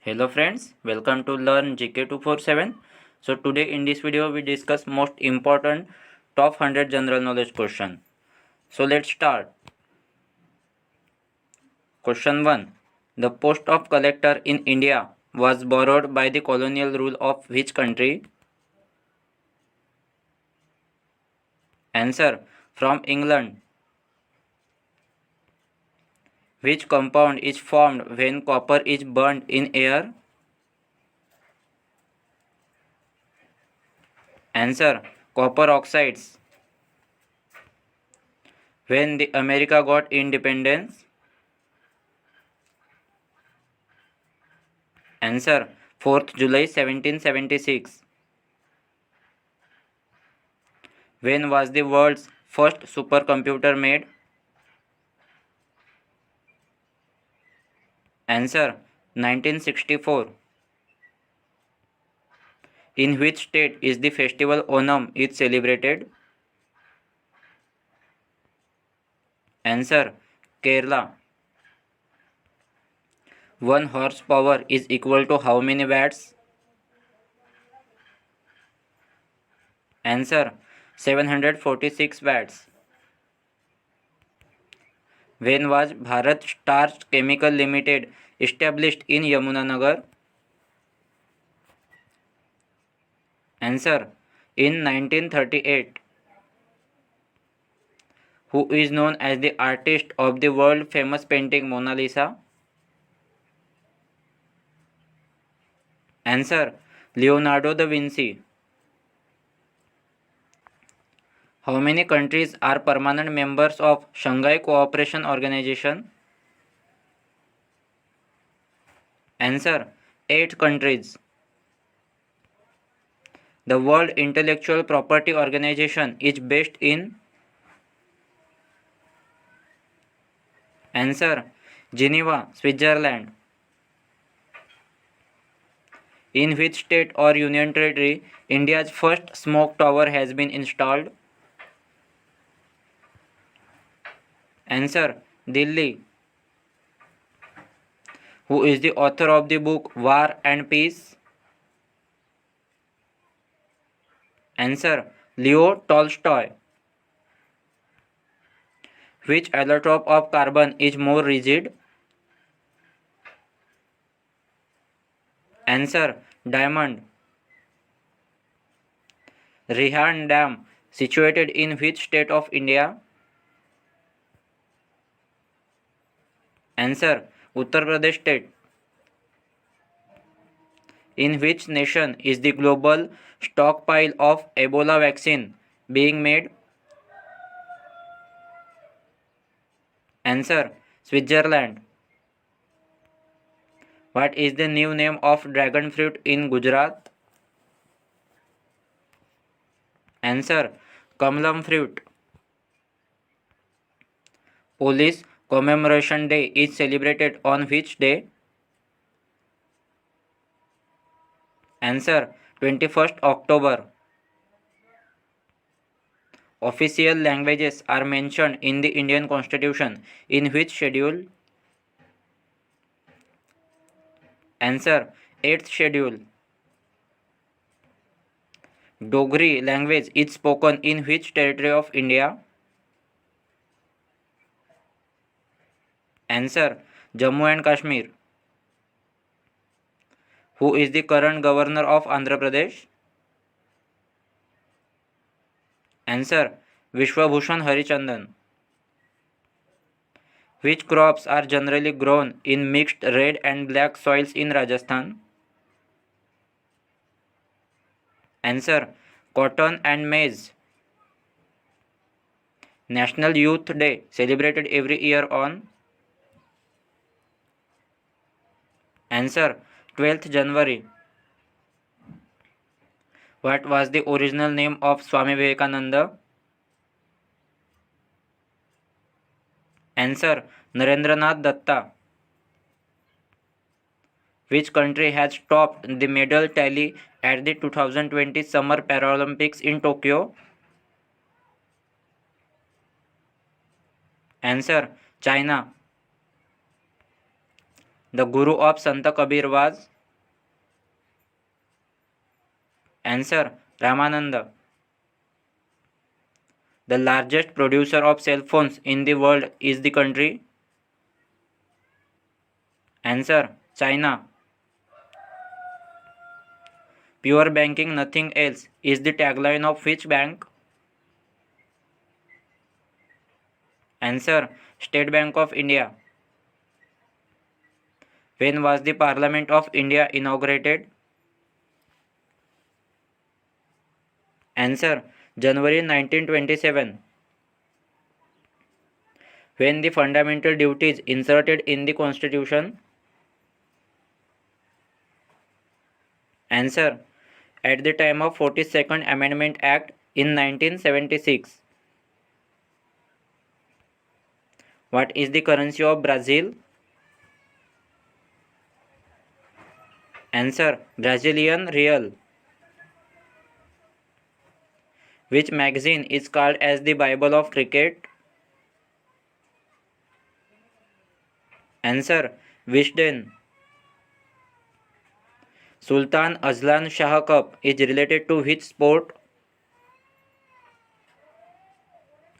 Hello friends, welcome to Learn GK 247. So today in this video we discuss most important top 100 general knowledge question. So let's start. Question 1. The post of collector in India was borrowed by the colonial rule of which country? Answer. From England. Which compound is formed when copper is burned in air? Answer. Copper oxides. When the America got independence? Answer. 4th July 1776. When was the world's first supercomputer made? Answer. 1964. In which state is the festival Onam is celebrated? Answer. Kerala. 1 horsepower is equal to how many watts? Answer. 746 watts. When was Bharat Starch Chemical Limited established in Yamunanagar? Answer. In 1938. Who is known as the artist of the world famous painting Mona Lisa? Answer. Leonardo da Vinci. How many countries are permanent members of Shanghai Cooperation Organization? Answer. 8 countries. The World Intellectual Property Organization is based in? Answer. Geneva, Switzerland. In which state or union territory India's first smoke tower has been installed? Answer. Delhi. Who is the author of the book War and Peace? Answer. Leo Tolstoy. Which allotrope of carbon is more rigid? Answer. Diamond. Rihand Dam situated in which state of India? Answer. Uttar Pradesh state. In which nation is the global stockpile of Ebola vaccine being made? Answer. Switzerland. What is the new name of dragon fruit in Gujarat? Answer. Kamalam fruit. Police Commemoration Day is celebrated on which day? Answer. 21st October. Official languages are mentioned in the Indian Constitution in which schedule? Answer. 8th schedule. Dogri language is spoken in which territory of India? Answer. Jammu and Kashmir. Who is the current governor of Andhra Pradesh? Answer. Vishwabhushan Harichandan. Which crops are generally grown in mixed red and black soils in Rajasthan? Answer. Cotton and maize. National Youth Day celebrated every year on? Answer. 12th January. What was the original name of Swami Vivekananda? Answer. Narendranath Datta. Which country has topped the medal tally at the 2020 Summer Paralympics in Tokyo? Answer. China. The guru of Sant Kabir was? Answer Ramananda. The largest producer of cell phones in the world is the country. Answer China. Pure banking, nothing else is the tagline of which bank? Answer State Bank of India. When was the Parliament of India inaugurated? Answer January 1927. When the fundamental duties inserted in the Constitution? Answer at the time of 42nd Amendment Act in 1976. What is the currency of Brazil? Answer Brazilian real. Which magazine is called as the Bible of cricket? Answer Wisden. Sultan Azlan Shah Cup is related to which sport?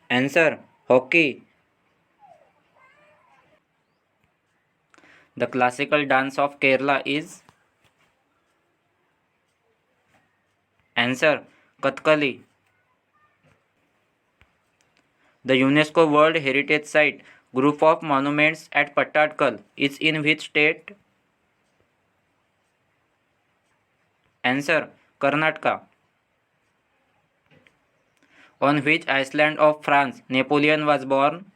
Answer hockey. The classical dance of Kerala is? Answer Kathkali. The UNESCO World Heritage Site group of monuments at Pattadkal is in which state? Answer Karnataka. On which island of France Napoleon was born?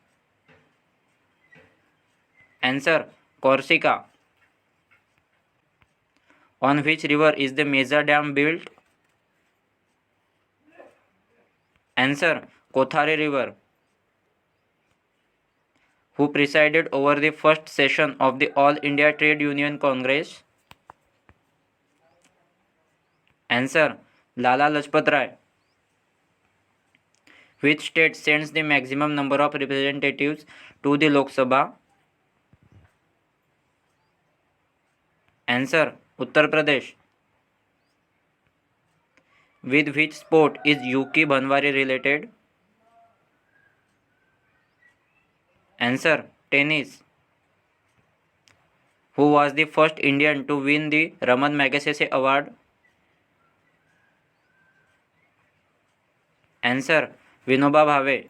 Answer Corsica. On which river is the Meza Dam built? Answer Kothari River. Who presided over the first session of the All India Trade Union Congress? Answer Lala Lajpat Rai. Which state sends the maximum number of representatives to the Lok Sabha? Answer Uttar Pradesh. With which sport is Yuki Bhanwari related? Answer tennis. Who was the first Indian to win the Raman Magsaysay Award? Answer Vinoba Bhave.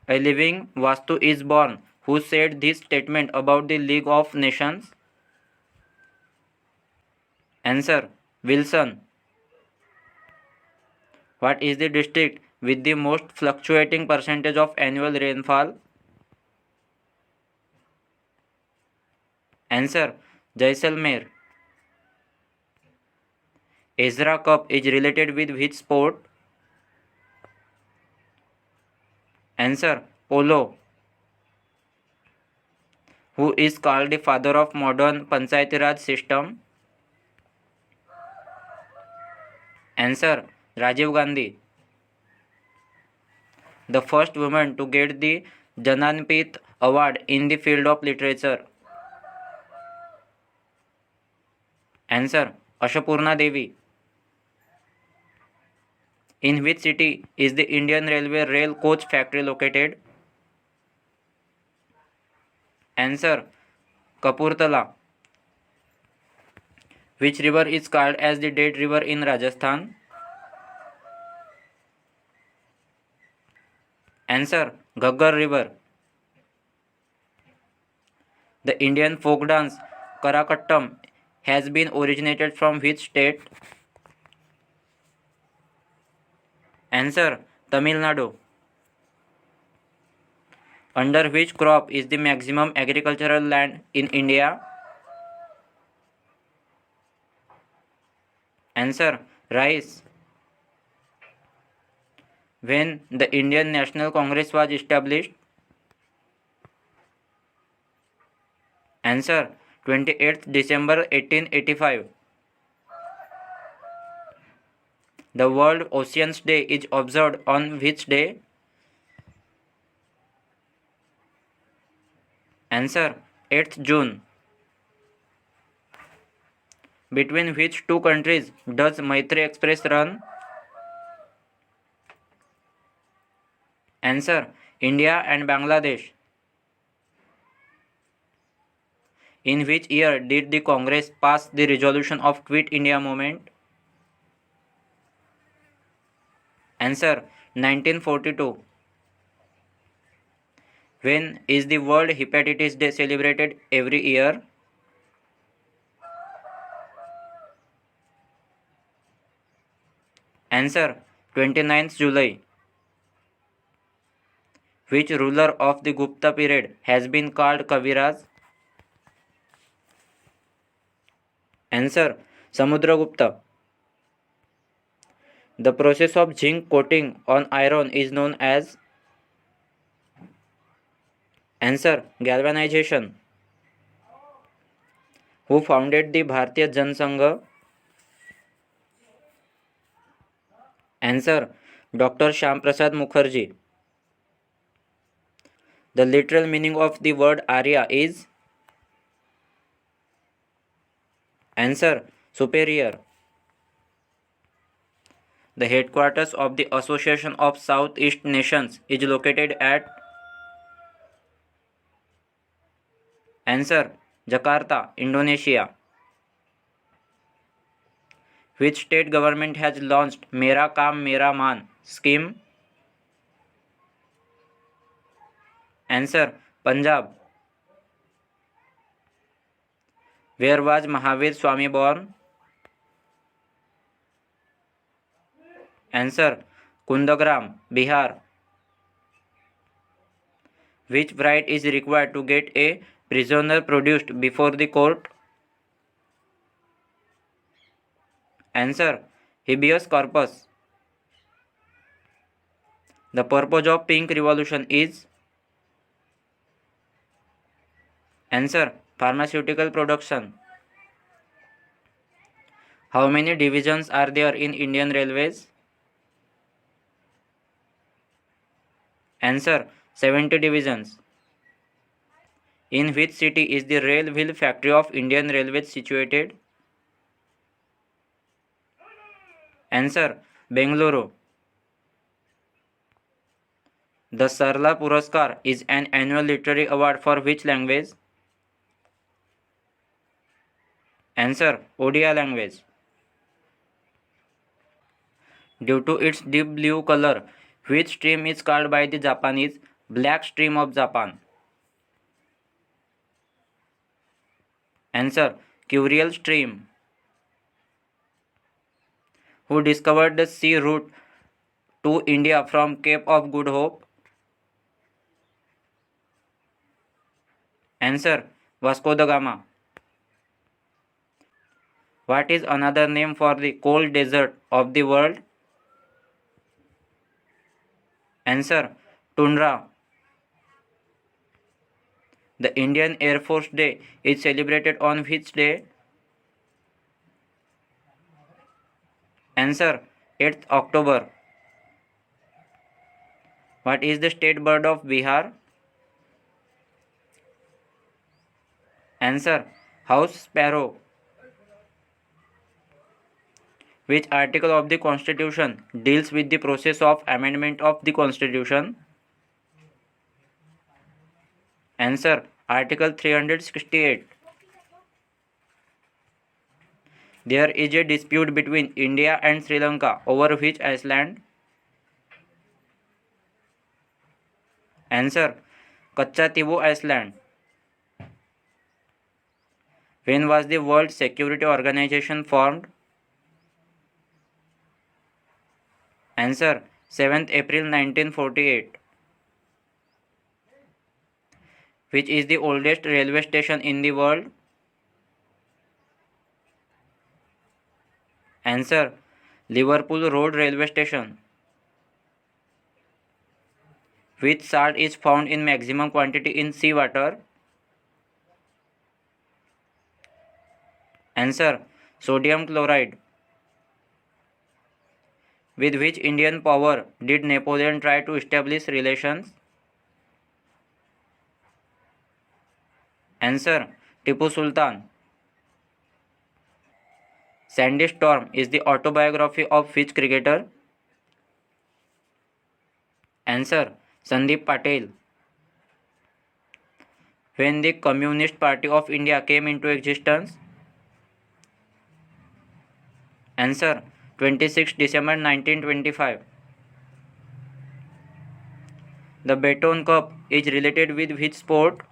A living Vastu is born. Who said this statement about the League of Nations? Answer Wilson. What is the district with the most fluctuating percentage of annual rainfall? Answer Jaisalmer. Ezra Cup is related with which sport? Answer Polo. Who is called the father of modern Panchayati Raj system? Answer Rajiv Gandhi. The first woman to get the Jnanpith Award in the field of literature. Answer Ashapurna Devi. In which city is the Indian Railway rail coach factory located? Answer Kapurthala. Which river is called as the Dead River in Rajasthan? Answer Ghaggar River. The Indian folk dance Karakattam has been originated from which state? Answer Tamil Nadu. Under which crop is the maximum agricultural land in India? Answer rice. When the Indian National Congress was established? Answer 28th December 1885. The World Oceans Day is observed on which day? Answer 8th June. Between which two countries does Maitri Express run? Answer: India and Bangladesh. In which year did the Congress pass the resolution of Quit India movement? Answer: 1942. When is the World Hepatitis Day celebrated every year? Answer: 29th July. Which ruler of the Gupta period has been called Kaviraj? Answer: Samudragupta. The process of zinc coating on iron is known as? Answer: galvanization. Who founded the Bharatiya Jan Sangh? Answer: Dr. Shyam Prasad Mukherjee. The literal meaning of the word Arya is? Answer: superior. The headquarters of the Association of Southeast Nations is located at? Answer: Jakarta, Indonesia. Which state government has launched Mera Kaam Mera Maan scheme? Answer: Punjab. Where was Mahavir Swami born? Answer: Kundagram, Bihar. Which right is required to get a prisoner produced before the court? Answer: habeas corpus. The purpose of Pink Revolution is? Answer: pharmaceutical production. How many divisions are there in Indian Railways? Answer: 70 divisions. In which city is the rail wheel factory of Indian Railways situated? Answer: Bengaluru. The Sarla Puraskar is an annual literary award for which language? Answer: Odia language. Due to its deep blue color, which stream is called by the Japanese Black Stream of Japan? Answer: Kuriel Stream. Who discovered the sea route to India from Cape of Good Hope? Answer: Vasco da Gama. What is another name for the cold desert of the world? Answer: Tundra. The Indian Air Force Day is celebrated on which day? Answer: 8th October. What is the state bird of Bihar? Answer: house sparrow. Which article of the Constitution deals with the process of amendment of the Constitution? Answer: Article 368. There is a dispute between India and Sri Lanka over which island? Answer: Kachatibu Island. When was the World Security Organization formed? Answer: 7th April 1948. Which is the oldest railway station in the world? Answer: Liverpool Road Railway Station. Which salt is found in maximum quantity in seawater? Answer: sodium chloride. With which Indian power did Napoleon try to establish relations? Answer: Tipu Sultan. Sandy Storm is the autobiography of which cricketer? Answer: Sandeep Patel. When the Communist Party of India came into existence? Answer: 26 December 1925. The Baton Cup is related with which sport?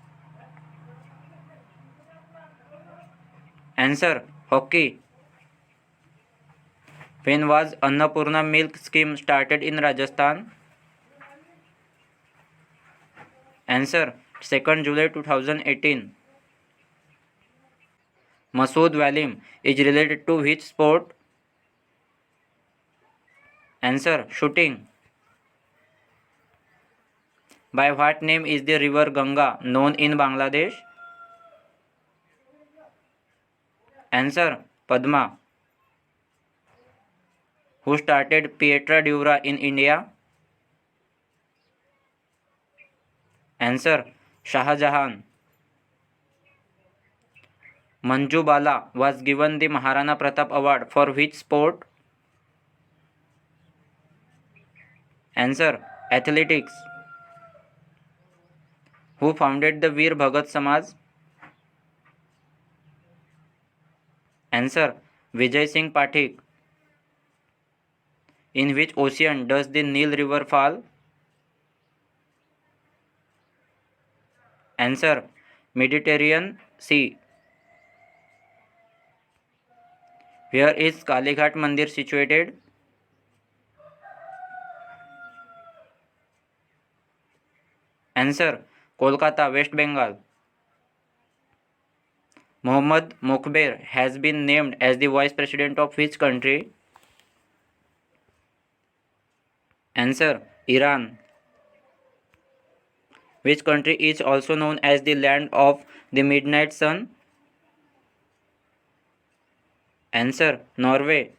Answer: hockey. When was Annapurna Milk Scheme started in Rajasthan? Answer: 2nd July 2018. Masood Walim is related to which sport? Answer: shooting. By what name is the river Ganga known in Bangladesh? Answer: Padma. Who started Pietra Dura in India? Answer: Shah Jahan. Manju Bala was given the Maharana Pratap Award for which sport? Answer: athletics. Who founded the Veer Bhagat Samaj? Answer: Vijay Singh Pathik. In which ocean does the Nile River fall? Answer: Mediterranean Sea. Where is Kalighat Mandir situated? Answer: Kolkata, West Bengal. Mohammad Mokber has been named as the Vice President of which country? Answer: Iran. Which country is also known as the land of the midnight sun? Answer: Norway.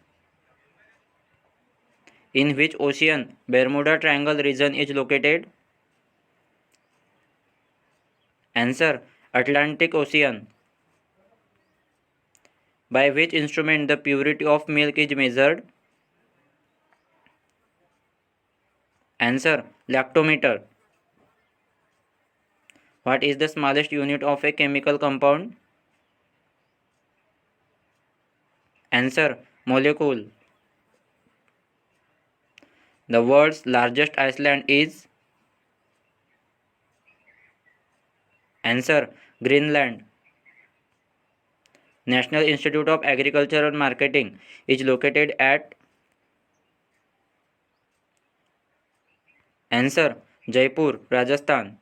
In which ocean Bermuda Triangle region is located? Answer: Atlantic Ocean. By which instrument the purity of milk is measured? Answer: lactometer. What is the smallest unit of a chemical compound? Answer: molecule. The world's largest island is? Answer: Greenland. National Institute of Agriculture and Marketing is located at? Answer: Jaipur, Rajasthan.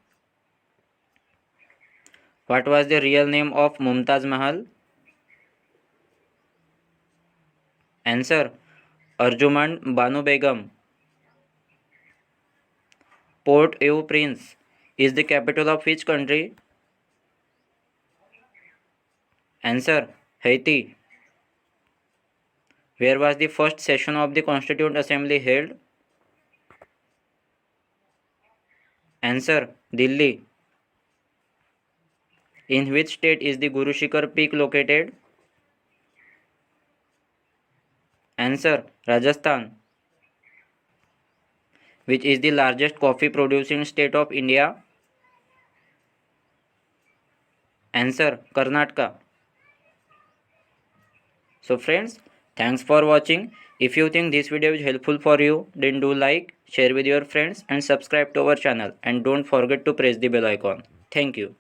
What was the real name of Mumtaz Mahal? Answer: Arjumand Banu Begum. Port-au-Prince is the capital of which country? Answer: Haiti. Where was the first session of the Constituent Assembly held? Answer: Delhi. In which state is the Guru Shikhar peak located? Answer: Rajasthan. Which is the largest coffee producing state of India? Answer: Karnataka. So friends, thanks for watching. If you think this video is helpful for you, then do like, share with your friends and subscribe to our channel, and don't forget to press the bell icon. Thank you.